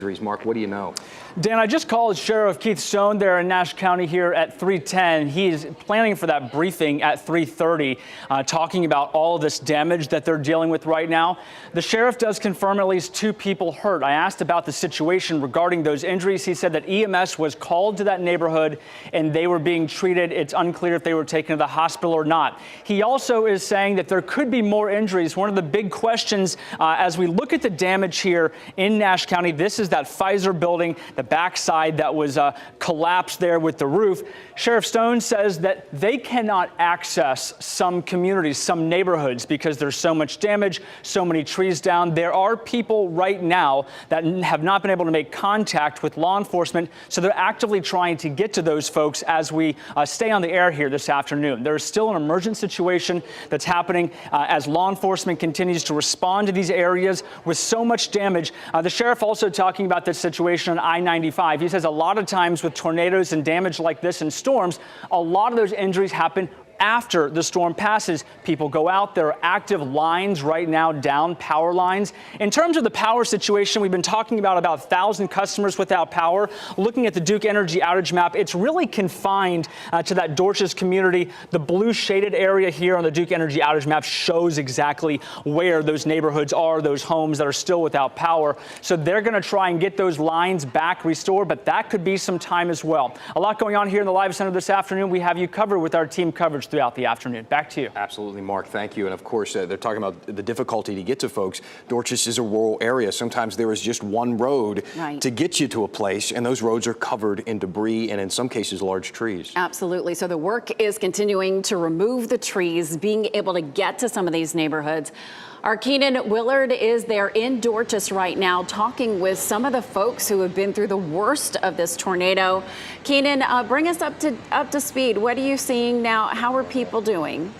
Mark, what do you know? Dan, I just called Sheriff Keith Stone there in Nash County here at 3:10. He is planning for that briefing at 3:30, talking about all of this damage that they're dealing with right now. The sheriff does confirm at least 2 people hurt. I asked about the situation regarding those injuries. He said that EMS was called to that neighborhood and they were being treated. It's unclear if they were taken to the hospital or not. He also is saying that there could be more injuries. One of the big questions as we look at the damage here in Nash County, this is that Pfizer building, the backside that was collapsed there with the roof. Sheriff Stone says that they cannot access some communities, some neighborhoods, because there's so much damage, so many trees down. There are people right now that have not been able to make contact with law enforcement, so they're actively trying to get to those folks as we stay on the air here this afternoon. There is still an emergent situation that's happening as law enforcement continues to respond to these areas with so much damage. The sheriff also talking about this situation on I-95. He says a lot of times with tornadoes and damage like this and storms, a lot of those injuries happen after the storm passes. People go out. There are active lines right now down, power lines. In terms of the power situation, we've been talking about 1,000 customers without power. Looking at the Duke Energy outage map, it's really confined to that Dortches community. The blue shaded area here on the Duke Energy outage map shows exactly where those neighborhoods are, those homes that are still without power. So they're going to try and get those lines back restored, but that could be some time as well. A lot going on here in the Live Center this afternoon. We have you covered with our team coverage throughout the afternoon. Back to you. Absolutely, Mark. Thank you. And of course, they're talking about the difficulty to get to folks. Dortches is a rural area. Sometimes there is just one road to get you to a place, and those roads are covered in debris and in some cases large trees. Absolutely. So the work is continuing to remove the trees, being able to get to some of these neighborhoods. Our Keenan Willard is there in Dortches right now talking with some of the folks who have been through the worst of this tornado. Keenan, bring us up to speed. What are you seeing now? How are people doing?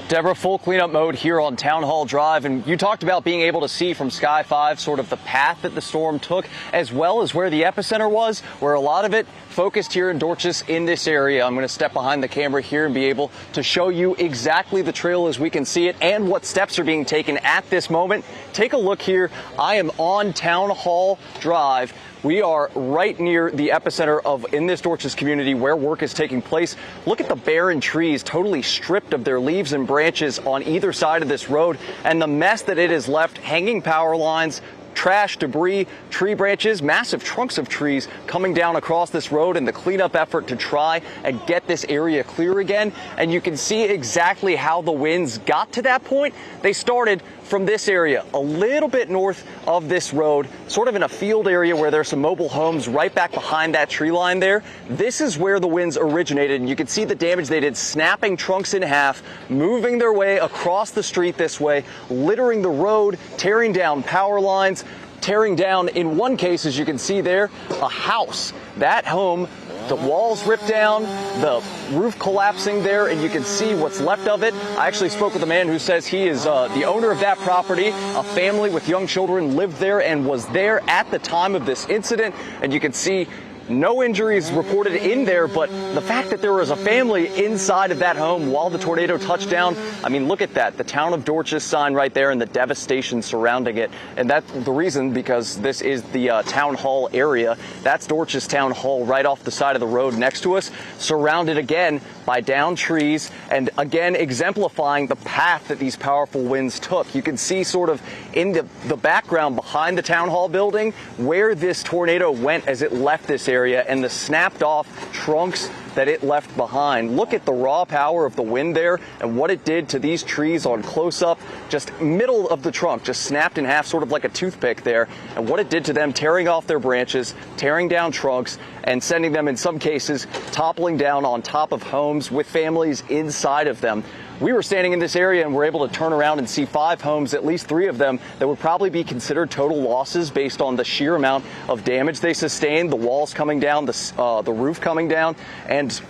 Deborah, full cleanup mode here on Town Hall Drive, and you talked about being able to see from Sky 5 sort of the path that the storm took, as well as where the epicenter was, where a lot of it focused here in Dortches in this area. I'm going to step behind the camera here and be able to show you exactly the trail as we can see it and what steps are being taken at this moment. Take a look here. I am on Town Hall Drive. We are right near the epicenter in this Dortches community where work is taking place. Look at the barren trees totally stripped of their leaves and branches on either side of this road and the mess that it has left, hanging power lines, trash, debris, tree branches, massive trunks of trees coming down across this road in the cleanup effort to try and get this area clear again. And you can see exactly how the winds got to that point. They started from this area, a little bit north of this road, sort of in a field area where there's some mobile homes right back behind that tree line there. This is where the winds originated, and you can see the damage they did, snapping trunks in half, moving their way across the street this way, littering the road, tearing down power lines, tearing down, in one case, as you can see there, a house. That home, the walls ripped down, the roof collapsing there, and you can see what's left of it. I actually spoke with a man who says he is the owner of that property. A family with young children lived there and was there at the time of this incident, and you can see no injuries reported in there, but the fact that there was a family inside of that home while the tornado touched down, I mean, look at that. The Town of Dortches sign right there and the devastation surrounding it. And that's the reason, because this is the Town Hall area. That's Dortches Town Hall right off the side of the road next to us, surrounded again by downed trees, and again exemplifying the path that these powerful winds took. You can see sort of in the background behind the Town Hall building where this tornado went as it left this area and the snapped off trunks that it left behind. Look at the raw power of the wind there and what it did to these trees on close up, just middle of the trunk, just snapped in half, sort of like a toothpick there, and what it did to them, tearing off their branches, tearing down trunks, and sending them, in some cases, toppling down on top of homes with families inside of them. We were standing in this area and were able to turn around and see 5 homes, at least 3 of them, that would probably be considered total losses based on the sheer amount of damage they sustained, the walls coming down, the roof coming down, and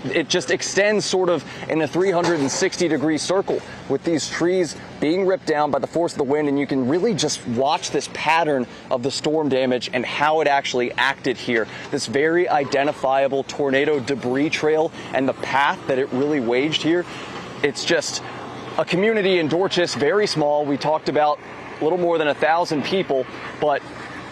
it just extends sort of in a 360-degree circle with these trees being ripped down by the force of the wind, and you can really just watch this pattern of the storm damage and how it actually acted here. This very identifiable tornado debris trail and the path that it really waged here. It's just a community in Dortches, very small. We talked about a little more than 1,000 people, but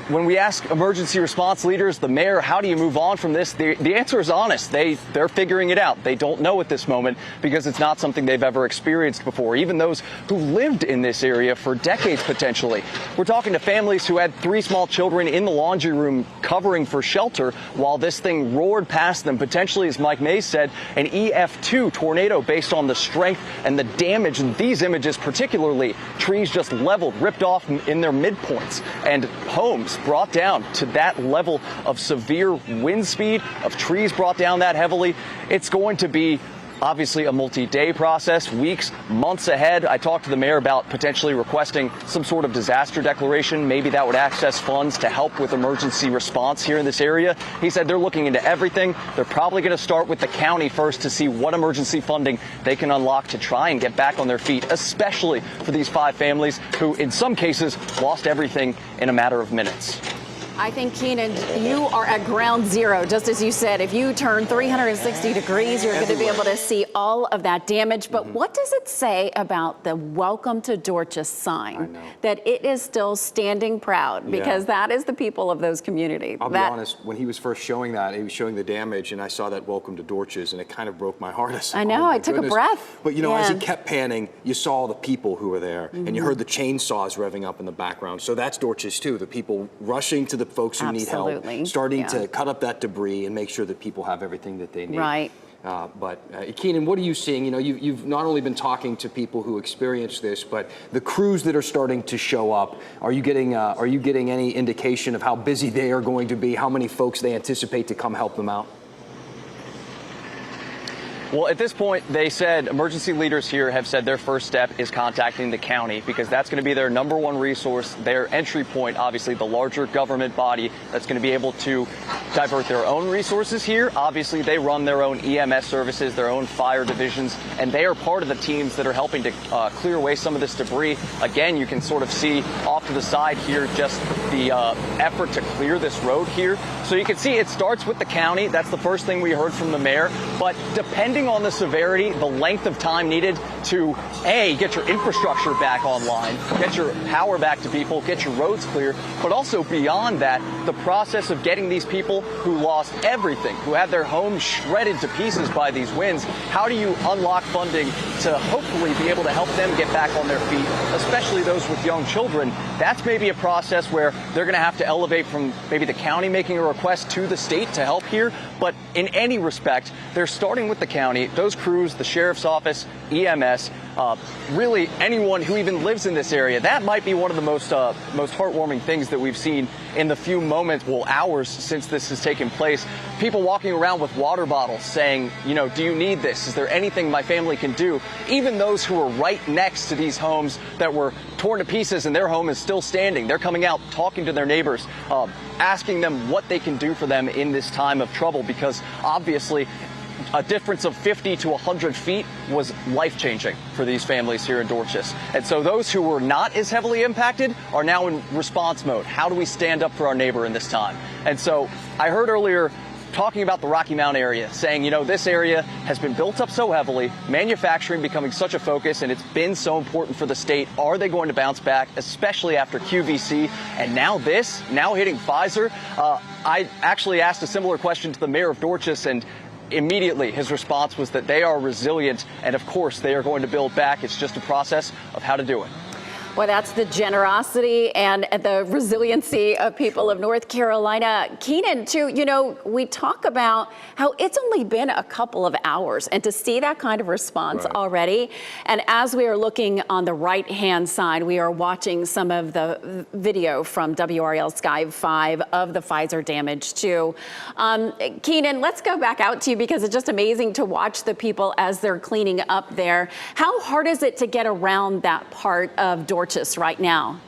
when we ask emergency response leaders, the mayor, how do you move on from this? The answer is honest. They're figuring it out. They don't know at this moment because it's not something they've ever experienced before. Even those who lived in this area for decades potentially. We're talking to families who had 3 small children in the laundry room covering for shelter while this thing roared past them. Potentially, as Mike Mays said, an EF2 tornado based on the strength and the damage. In these images particularly, trees just leveled, ripped off in their midpoints, and homes brought down to that level of severe wind speed, of trees brought down that heavily. It's going to be obviously a multi-day process, weeks, months ahead. I talked to the mayor about potentially requesting some sort of disaster declaration. Maybe that would access funds to help with emergency response here in this area. He said they're looking into everything. They're probably going to start with the county first to see what emergency funding they can unlock to try and get back on their feet, especially for these 5 families who in some cases lost everything in a matter of minutes. I think, Keenan, you are at ground zero. Just as you said, if you turn 360 degrees, you're going to be able to see all of that damage. But what does it say about the Welcome to Dortches sign? That it is still standing proud, because that is the people of those communities. I'll be honest, when he was first showing that, he was showing the damage, and I saw that Welcome to Dortches, and it kind of broke my heart. I know, I took a breath. But, you know, as he kept panning, you saw the people who were there, and you heard the chainsaws revving up in the background. So that's Dortches, too, the people rushing to the folks who need help, starting to cut up that debris and make sure that people have everything that they need. Right. But Keenan, what are you seeing? You know, you've not only been talking to people who experience this, but the crews that are starting to show up. Are you getting any indication of how busy they are going to be? How many folks they anticipate to come help them out? Well, at this point, they said emergency leaders here have said their first step is contacting the county, because that's going to be their #1 resource, their entry point, obviously the larger government body that's going to be able to divert their own resources here. Obviously, they run their own EMS services, their own fire divisions, and they are part of the teams that are helping to clear away some of this debris. Again, you can sort of see off to the side here just the effort to clear this road here. So you can see it starts with the county. That's the first thing we heard from the mayor. But depending on the severity, the length of time needed to, A, get your infrastructure back online, get your power back to people, get your roads clear, but also beyond that, the process of getting these people who lost everything, who had their homes shredded to pieces by these winds, how do you unlock funding to hopefully be able to help them get back on their feet, especially those with young children? That's maybe a process where they're going to have to elevate from maybe the county making a request to the state to help here. But in any respect, they're starting with the county. Those crews, the sheriff's office, EMS, really anyone who even lives in this area. That might be one of the most heartwarming things that we've seen in the few moments, well, hours since this has taken place. People walking around with water bottles saying, you know, do you need this? Is there anything my family can do? Even those who are right next to these homes that were torn to pieces and their home is still standing. They're coming out, talking to their neighbors, asking them what they can do for them in this time of trouble, because obviously a difference of 50 to 100 feet was life-changing for these families here in Dortches. And so those who were not as heavily impacted are now in response mode. How do we stand up for our neighbor in this time? And so I heard earlier talking about the Rocky Mount area, saying, you know, this area has been built up so heavily, manufacturing becoming such a focus, and it's been so important for the state. Are they going to bounce back, especially after QVC? And now this, now hitting Pfizer? I actually asked a similar question to the mayor of Dortches, and immediately his response was that they are resilient, and of course they are going to build back. It's just a process of how to do it. Well, that's the generosity and the resiliency of people of North Carolina. Keenan, too, you know, we talk about how it's only been a couple of hours, and to see that kind of response already. And as we are looking on the right-hand side, we are watching some of the video from WRAL Sky 5 of the Pfizer damage, too. Keenan, let's go back out to you, because it's just amazing to watch the people as they're cleaning up there. How hard is it to get around that part of Dortches right now?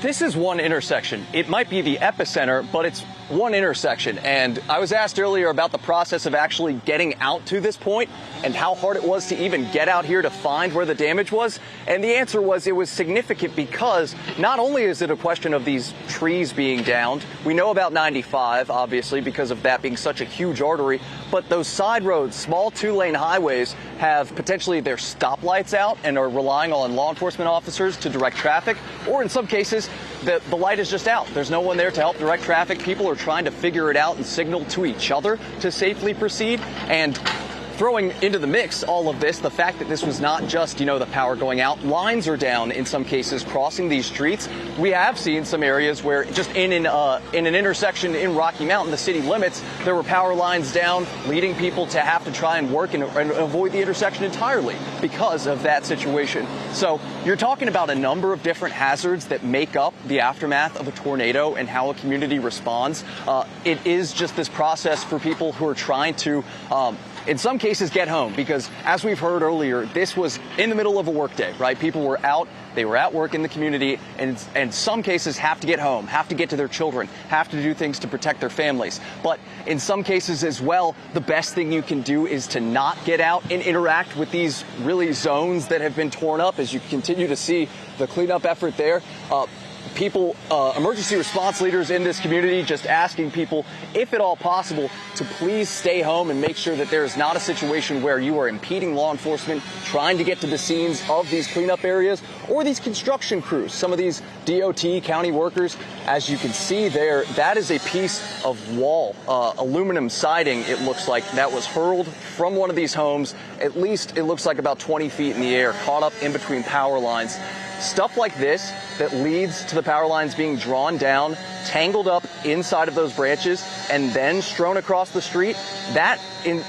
This is one intersection. It might be the epicenter, but it's one intersection, and I was asked earlier about the process of actually getting out to this point and how hard it was to even get out here to find where the damage was. And the answer was it was significant because not only is it a question of these trees being downed, we know about 95, obviously, because of that being such a huge artery, but those side roads, small 2-lane highways, have potentially their stoplights out and are relying on law enforcement officers to direct traffic, or in some cases, the light is just out. There's no one there to help direct traffic. People are trying to figure it out and signal to each other to safely proceed. And throwing into the mix all of this, the fact that this was not just, the power going out, lines are down in some cases crossing these streets. We have seen some areas where just in an intersection in Rocky Mountain, the city limits, there were power lines down, leading people to have to try and work and avoid the intersection entirely because of that situation. So you're talking about a number of different hazards that make up the aftermath of a tornado and how a community responds. It is just this process for people who are trying to in some cases get home, because as we've heard earlier, this was in the middle of a workday, right? People were out, they were at work in the community, and in some cases have to get home, have to get to their children, have to do things to protect their families. But in some cases as well, the best thing you can do is to not get out and interact with these really zones that have been torn up, as you continue to see the cleanup effort there. People, emergency response leaders in this community just asking people, if at all possible, to please stay home and make sure that there is not a situation where you are impeding law enforcement trying to get to the scenes of these cleanup areas or these construction crews. Some of these DOT county workers, as you can see there, that is a piece of wall, aluminum siding, it looks like, that was hurled from one of these homes. At least it looks like about 20 feet in the air, caught up in between power lines. Stuff like this that leads to the power lines being drawn down, tangled up inside of those branches, and then strewn across the street.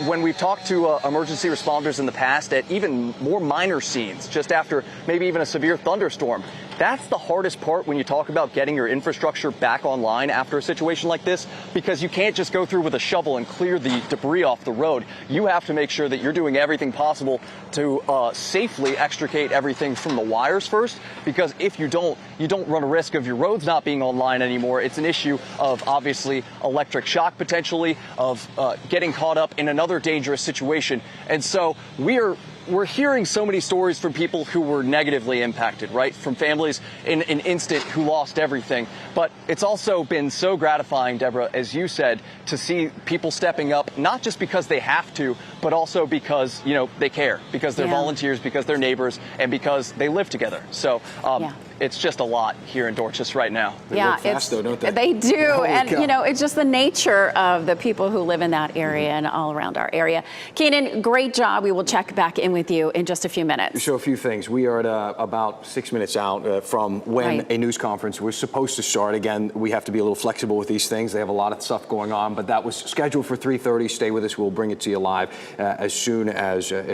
When we've talked to emergency responders in the past at even more minor scenes, just after maybe even a severe thunderstorm, that's the hardest part when you talk about getting your infrastructure back online after a situation like this, because you can't just go through with a shovel and clear the debris off the road. You have to make sure that you're doing everything possible to safely extricate everything from the wires first, because if you don't run a risk of your roads not being online anymore. It's an issue of obviously electric shock potentially, of getting caught up in another dangerous situation. And so we're hearing so many stories from people who were negatively impacted, right? From families in an instant who lost everything. But it's also been so gratifying, Deborah, as you said, to see people stepping up, not just because they have to, but also because, they care, because they're volunteers, because they're neighbors, and because they live together. So it's just a lot here in Dortches right now. They work fast, though, don't they? They do. Holy and, cow. It's just the nature of the people who live in that area and all around our area. Keenan, great job. We will check back in with you in just a few minutes. So a few things. We are at about 6 minutes out from when a news conference was supposed to start. Again, we have to be a little flexible with these things. They have a lot of stuff going on, but that was scheduled for 3:30. Stay with us. We'll bring it to you live as soon as